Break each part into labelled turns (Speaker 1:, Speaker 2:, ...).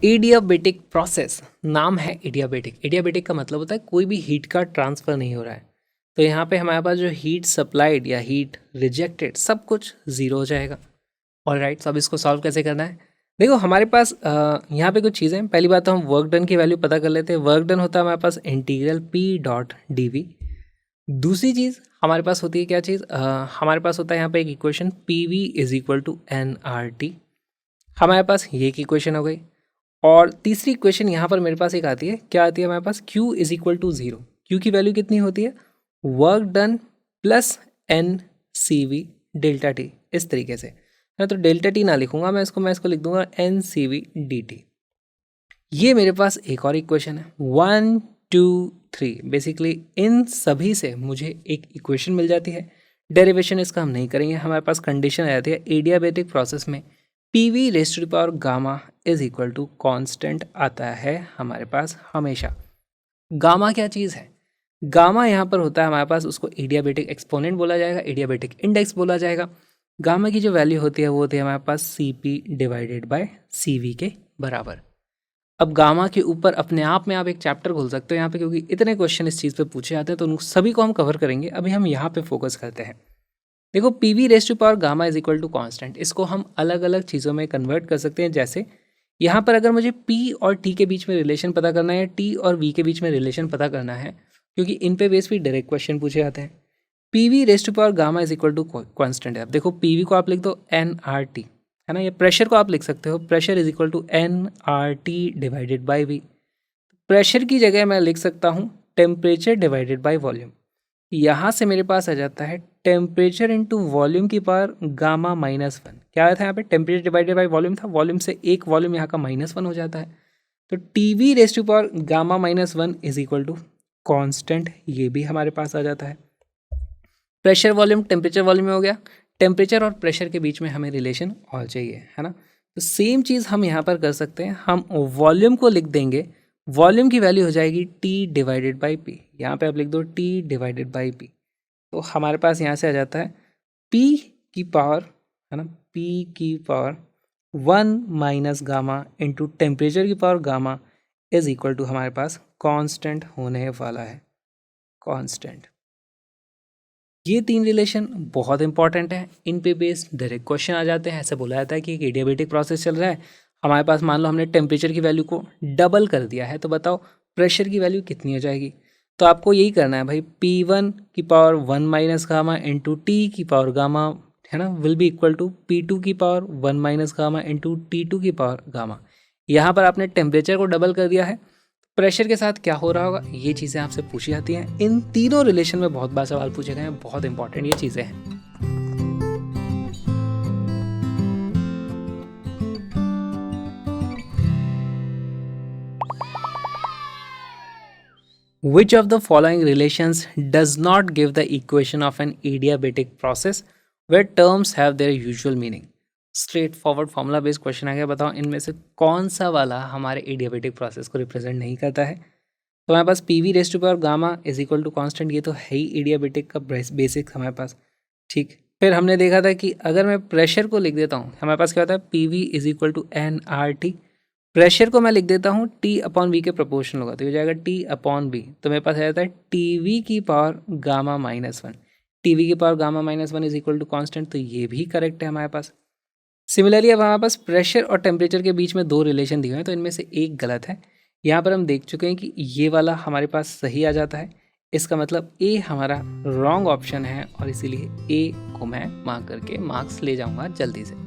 Speaker 1: Adiabatic process, नाम है adiabatic. Adiabatic का मतलब होता है कोई भी हीट का ट्रांसफ़र नहीं हो रहा है। तो यहाँ पे हमारे पास जो हीट सप्लाइड या हीट रिजेक्टेड सब कुछ ज़ीरो हो जाएगा। ऑलराइट, तो अब इसको सॉल्व कैसे करना है? देखो हमारे पास यहाँ पे कुछ चीज़ें हैं। पहली बात तो हम वर्क डन की वैल्यू पता कर लेते हैं। वर्क डन होता है हमारे पास integral P dot D V. दूसरी चीज़ हमारे पास होती है क्या चीज़, हमारे पास होता है यहाँ पे एक equation P V is equal to n R T. हमारे पास ये एक इक्वेशन हो गई। और तीसरी इक्वेशन यहाँ पर मेरे पास एक आती है, क्या आती है हमारे पास, Q is equal to zero. Q की वैल्यू कितनी होती है, work done plus n C V delta T, इस तरीके से है। तो डेल्टा टी ना लिखूंगा मैं इसको लिख दूंगा n C V d T. ये मेरे पास एक और इक्वेशन है 1 2 3। बेसिकली इन सभी से मुझे एक इक्वेशन मिल जाती है। डेरिवेशन इसका हम नहीं करेंगे, हमारे पास कंडीशन आ जाती है एडियाबेटिक प्रोसेस में P V raise to the power gamma is equal to constant आता है हमारे पास हमेशा। गामा क्या चीज़ है, गामा यहाँ पर होता है हमारे पास, उसको एडियाबेटिक एक्सपोनेंट बोला जाएगा, एडियाबेटिक इंडेक्स बोला जाएगा। गामा की जो वैल्यू होती है वो होती है हमारे पास C P divided by C V के बराबर। अब गामा के ऊपर अपने आप में आप एक चैप्टर खोल सकते हो यहाँ पे, क्योंकि इतने क्वेश्चन इस चीज़ पे पूछे जाते हैं तो उन सभी को हम कवर करेंगे। अभी हम यहाँ पे फोकस करते हैं। देखो P V raise to power gamma is equal to constant, इसको हम अलग अलग चीज़ों में कन्वर्ट कर सकते हैं। जैसे यहाँ पर अगर मुझे पी और टी के बीच में रिलेशन पता करना है या टी और वी के बीच में रिलेशन पता करना है, क्योंकि इन पे बेस भी डायरेक्ट क्वेश्चन पूछे जाते हैं। P V raise to power gamma is equal to constant है। अब देखो पी वी को आप लिख दो एन आर टी, है ना। ये प्रेशर को आप लिख सकते हो, pressure is equal to n R T divided by V. Pressure की जगह मैं लिख सकता हूँ टेम्परेचर डिवाइडेड बाई वॉल्यूम। यहाँ से मेरे पास आ जाता है टेम्परेचर इंटू वॉल्यूम की पावर गामा माइनस वन। क्या आया था यहाँ पे, टेम्परेचर डिवाइडेड बाई वॉल्यूम था, वॉल्यूम से एक वॉल्यूम यहाँ का माइनस वन हो जाता है। तो T V raise to power gamma minus one is equal to constant, ये भी हमारे पास आ जाता है। प्रेशर वॉल्यूम टेम्परेचर वॉल्यूम में हो गया, टेम्परेचर और प्रेशर के बीच में हमें रिलेशन और चाहिए, है ना। तो सेम चीज़ हम यहाँ पर कर सकते हैं, हम वॉल्यूम को लिख देंगे, वॉल्यूम की वैल्यू हो जाएगी टी डिवाइडेड बाई पी। यहाँ पे आप लिख दो टी डिवाइडेड बाई पी। तो हमारे पास यहाँ से आ जाता है पी की पावर, है ना, पी की power 1 minus gamma into temperature की power gamma is equal to हमारे पास कांस्टेंट होने वाला है, कांस्टेंट। ये तीन रिलेशन बहुत इंपॉर्टेंट है, इन पे बेस्ड डायरेक्ट क्वेश्चन आ जाते हैं। ऐसे बोला जाता है कि एक एडियाबेटिक प्रोसेस चल रहा है, हमारे पास मान लो हमने टेम्परेचर की वैल्यू को डबल कर दिया है, तो बताओ प्रेशर की वैल्यू कितनी हो जाएगी। तो आपको यही करना है भाई, P1 की power 1 minus gamma into T की पावर गामा, है ना, will be equal to P2 की power 1 minus gamma into T2 की पावर गामा। यहाँ पर आपने टेम्परेचर को डबल कर दिया है, प्रेशर के साथ क्या हो रहा होगा, ये चीज़ें आपसे पूछी जाती हैं। इन तीनों रिलेशन में बहुत बार सवाल पूछे गए हैं, बहुत इंपॉर्टेंट ये चीज़ें हैं। Which of the following relations does not give the equation of an adiabatic process where terms have their usual meaning? Straight forward formula based question आ गया, बताओ इनमें से कौन सा वाला हमारे एडियाबेटिक प्रोसेस को रिप्रेजेंट नहीं करता है। तो हमारे पास P V raise to power gamma is equal to constant, ये तो है ही एडियाबेटिक का बेसिक हमारे पास, ठीक। फिर हमने देखा था कि अगर मैं प्रेशर को लिख देता हूँ, हमारे पास क्या होता है P V is equal to n R T. Pressure को मैं लिख देता हूँ टी अपॉन वी के प्रोपोर्शनल होगा, तो ये हो जाएगा टी अपॉन बी। तो मेरे पास आ जाता है टी वी की power gamma minus one, T V की power gamma minus one is equal to constant, तो ये भी करेक्ट है हमारे पास। सिमिलरली अब हमारे पास प्रेशर और टेम्परेचर के बीच में दो रिलेशन दिए हुए हैं, तो इनमें से एक गलत है। यहाँ पर हम देख चुके हैं कि ये वाला हमारे पास सही आ जाता है, इसका मतलब ए हमारा रॉन्ग ऑप्शन है, और इसीलिए ए को मैं मार्क करके मार्क्स ले जाऊंगा जल्दी से।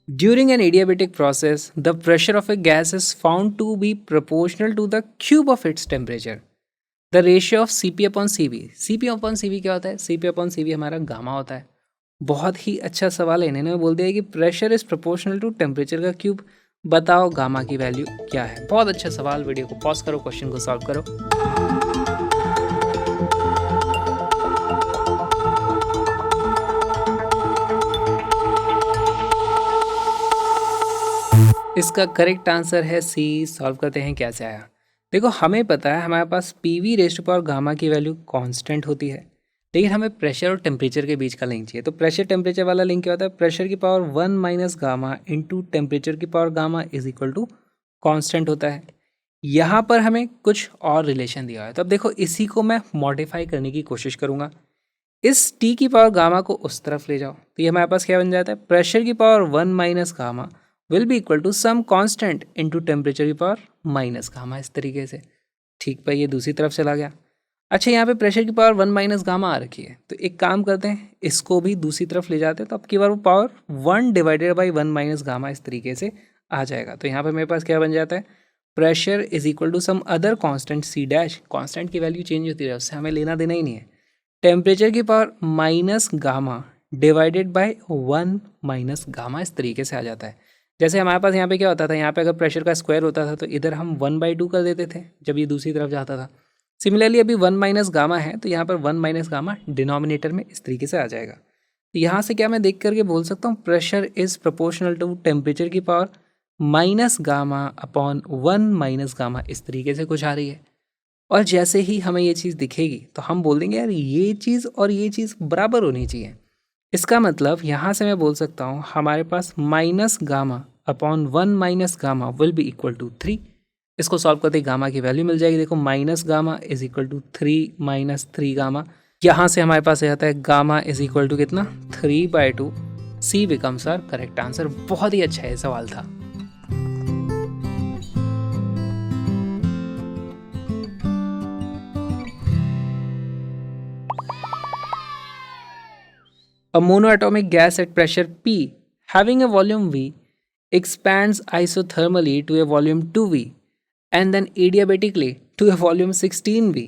Speaker 1: During an adiabatic process, the pressure of a gas is found to be proportional to the cube of its temperature. The ratio of Cp upon Cv. Cp upon Cv क्या होता है? Cp upon Cv हमारा gamma होता है। बहुत ही अच्छा सवाल है, इन्होंने बोल दिया कि pressure is proportional to temperature का क्यूब, बताओ गामा की वैल्यू क्या है। बहुत अच्छा सवाल, वीडियो को पॉज करो, क्वेश्चन को सॉल्व करो। इसका करेक्ट आंसर है सी। सॉल्व करते हैं कैसे आया। देखो हमें पता है हमारे पास P V raise to power gamma की वैल्यू कांस्टेंट होती है, लेकिन हमें प्रेशर और टेम्परेचर के बीच का लिंक चाहिए। तो प्रेशर टेम्परेचर वाला लिंक क्या होता है, प्रेशर की power 1 minus gamma into temperature की power gamma is equal to constant होता है। यहाँ पर हमें कुछ और रिलेशन दिया है, तो अब देखो इसी को मैं मॉडिफाई करने की कोशिश करूँगा। इस टी की पावर गामा को उस तरफ ले जाओ, तो ये हमारे पास क्या बन जाता है, प्रेशर की power 1 minus gamma will be equal to some constant into temperature की पावर माइनस गामा, इस तरीके से। ठीक भाई, ये दूसरी तरफ चला गया। अच्छा, यहाँ पे प्रेशर की पावर 1 माइनस गामा आ रखी है, तो एक काम करते हैं, इसको भी दूसरी तरफ ले जाते हैं, तो अब की बार वो power 1 divided by 1 minus gamma इस तरीके से आ जाएगा। तो यहाँ पे मेरे पास क्या बन जाता है, pressure is equal to some other constant C dash, constant की वैल्यू चेंज होती है, उससे हमें लेना देना ही नहीं है, टेम्परेचर की power minus gamma divided by 1 minus gamma, इस तरीके से आ जाता है। जैसे हमारे पास यहाँ पे क्या होता था, यहाँ पे अगर प्रेशर का स्क्वायर होता था तो इधर हम 1/2 कर देते थे जब ये दूसरी तरफ जाता था। सिमिलरली अभी 1 माइनस गामा है, तो यहाँ पर 1 माइनस गामा डिनोमिनेटर में इस तरीके से आ जाएगा। तो यहाँ से क्या मैं देख करके बोल सकता हूँ, pressure is proportional to temperature की power minus gamma upon 1 minus gamma, इस तरीके से कुछ आ रही है। और जैसे ही हमें ये चीज़ दिखेगी तो हम बोल देंगे यार ये चीज़ और ये चीज़ बराबर होनी चाहिए। इसका मतलब यहाँ से मैं बोल सकता हूँ हमारे पास minus gamma upon 1 minus gamma will be equal to 3। इसको सॉल्व करते ही गामा की वैल्यू मिल जाएगी। देखो minus gamma is equal to 3 minus 3 gamma, यहाँ से हमारे पास आता है गामा इज इक्वल टू कितना, 3/2। सी बिकम्स आवर करेक्ट आंसर। बहुत ही अच्छा है सवाल था। A monoatomic gas at pressure P having a volume V expands isothermally to a volume 2V and then adiabatically to a volume 16V.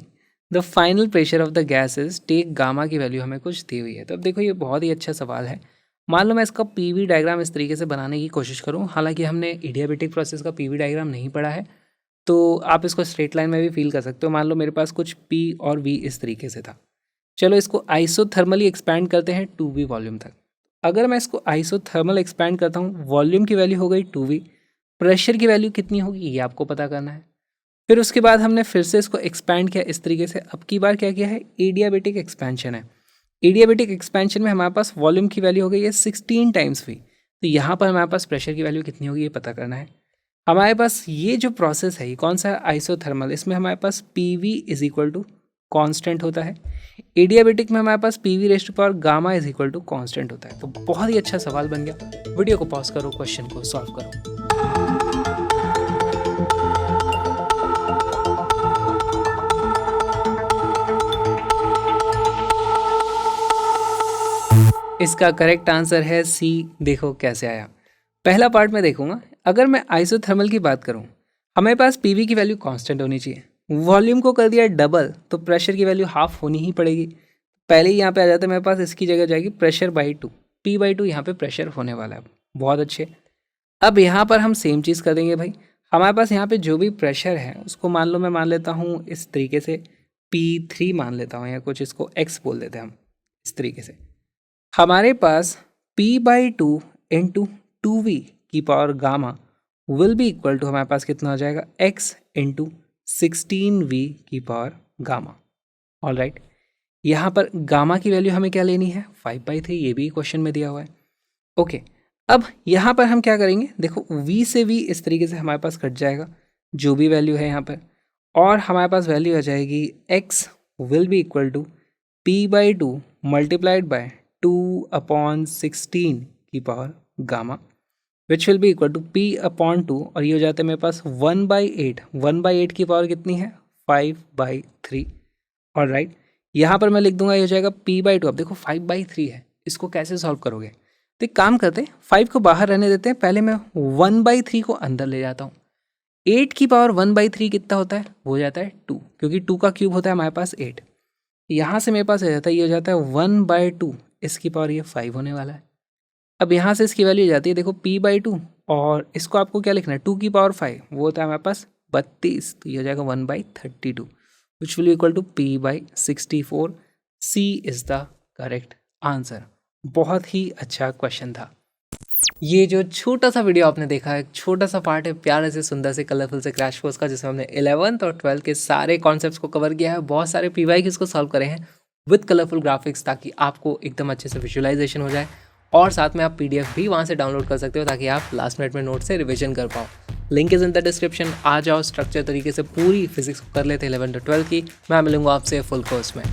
Speaker 1: The final pressure of the gas is, take gamma की value हमें कुछ दी हुई है। तो अब देखो ये बहुत ही अच्छा सवाल है। मान लो मैं इसका पीवी डायग्राम इस तरीके से बनाने की कोशिश करूँ, हालांकि हमने एडियाबेटिक प्रोसेस का पीवी डायग्राम नहीं पढ़ा है, तो आप इसको स्ट्रेट लाइन में भी फील कर सकते हो। मान लो मेरे पास कुछ पी और वी इस तरीके से था। चलो इसको आइसोथर्मली एक्सपैंड करते हैं 2V वॉल्यूम तक। अगर मैं इसको आइसोथर्मल एक्सपैंड करता हूँ, वॉल्यूम की वैल्यू हो गई 2V, प्रेशर की वैल्यू कितनी होगी ये आपको पता करना है। फिर उसके बाद हमने फिर से इसको एक्सपैंड किया इस तरीके से। अब की बार क्या किया है, एडियाबेटिक एक्सपेंशन है। एडियाबेटिक एक्सपेंशन में हमारे पास वॉल्यूम की वैल्यू हो गई है 16 टाइम्स V, तो यहाँ पर हमारे पास प्रेशर की वैल्यू कितनी होगी ये पता करना है। हमारे पास ये जो प्रोसेस है ये कौन सा है, आइसोथर्मल, इसमें हमारे पास PV is equal to constant होता है। एडियाबेटिक में हमारे पास PV raise to power gamma is equal to constant होता है। तो बहुत ही अच्छा सवाल बन गया। वीडियो को पॉज करो, क्वेश्चन को सॉल्व करो। इसका करेक्ट आंसर है सी। देखो कैसे आया। पहला पार्ट में देखूंगा, अगर मैं आइसोथर्मल की बात करूं, हमारे पास पीवी की वैल्यू कांस्टेंट होनी चाहिए, वॉल्यूम को कर दिया डबल तो प्रेशर की वैल्यू हाफ होनी ही पड़ेगी। पहले ही यहाँ पे आ जाता है, मेरे पास इसकी जगह जाएगी प्रेशर बाई 2, P/2 यहाँ पे प्रेशर होने वाला है। बहुत अच्छे। अब यहाँ पर हम सेम चीज़ कर देंगे भाई। हमारे पास यहाँ पे जो भी प्रेशर है उसको मान लो मैं मान लेता हूँ इस तरीके से P3 मान लेता हूँ, या कुछ इसको X बोल देते हैं हम इस तरीके से। हमारे पास P/2 इंटू 2V की power gamma will be equal to, हमारे पास कितना हो जाएगा, X इंटू 16V की पावर गामा। ऑल राइट, यहाँ पर गामा की वैल्यू हमें क्या लेनी है, 5/3, ये भी क्वेश्चन में दिया हुआ है। ओके, अब यहाँ पर हम क्या करेंगे, देखो V से V इस तरीके से हमारे पास कट जाएगा जो भी वैल्यू है यहाँ पर, और हमारे पास वैल्यू आ जाएगी X will be equal to P/2 multiplied by 2/16 की power gamma which will be equal to P/2, और ये हो जाता है मेरे पास 1/8। 1/8 की पावर कितनी है, 5/3। और राइट, यहाँ पर मैं लिख दूंगा ये हो जाएगा P/2। अब देखो 5/3 है, इसको कैसे सॉल्व करोगे, तो एक काम करते हैं, 5 को बाहर रहने देते हैं, पहले मैं 1/3 को अंदर ले जाता हूँ। 8 की पावर 1/3 कितना होता है, वो हो जाता है 2, क्योंकि 2 का क्यूब होता है हमारे पास 8। यहाँ से मेरे पास आ जाता है, ये हो जाता है 1/2, इसकी पावर ये 5 होने वाला है। अब यहाँ से इसकी वैल्यू जाती है, देखो P/2, और इसको आपको क्या लिखना है, 2 की पावर 5, वो होता है हमारे पास 32, तो ये हो जाएगा 1/32 which will equal to P/64। C is the correct answer. बहुत ही अच्छा क्वेश्चन था। ये जो छोटा सा वीडियो आपने देखा है, छोटा सा पार्ट है प्यारे से सुंदर से कलरफुल से क्रैश कोर्स का, जिसमें हमने 11th और 12th के सारे कॉन्सेप्ट्स को कवर किया है। बहुत सारे PYQs को सॉल्व करे हैं विद कलरफुल ग्राफिक्स, ताकि आपको एकदम अच्छे से विजुअलाइजेशन हो जाए। और साथ में आप PDF भी वहाँ से डाउनलोड कर सकते हो, ताकि आप लास्ट मिनट में नोट से रिविजन कर पाओ। Link is in the description. आ जाओ, स्ट्रक्चर तरीके से पूरी फिजिक्स को कर लेते 11th और 12th की। मैं मिलूंगा आपसे फुल कोर्स में।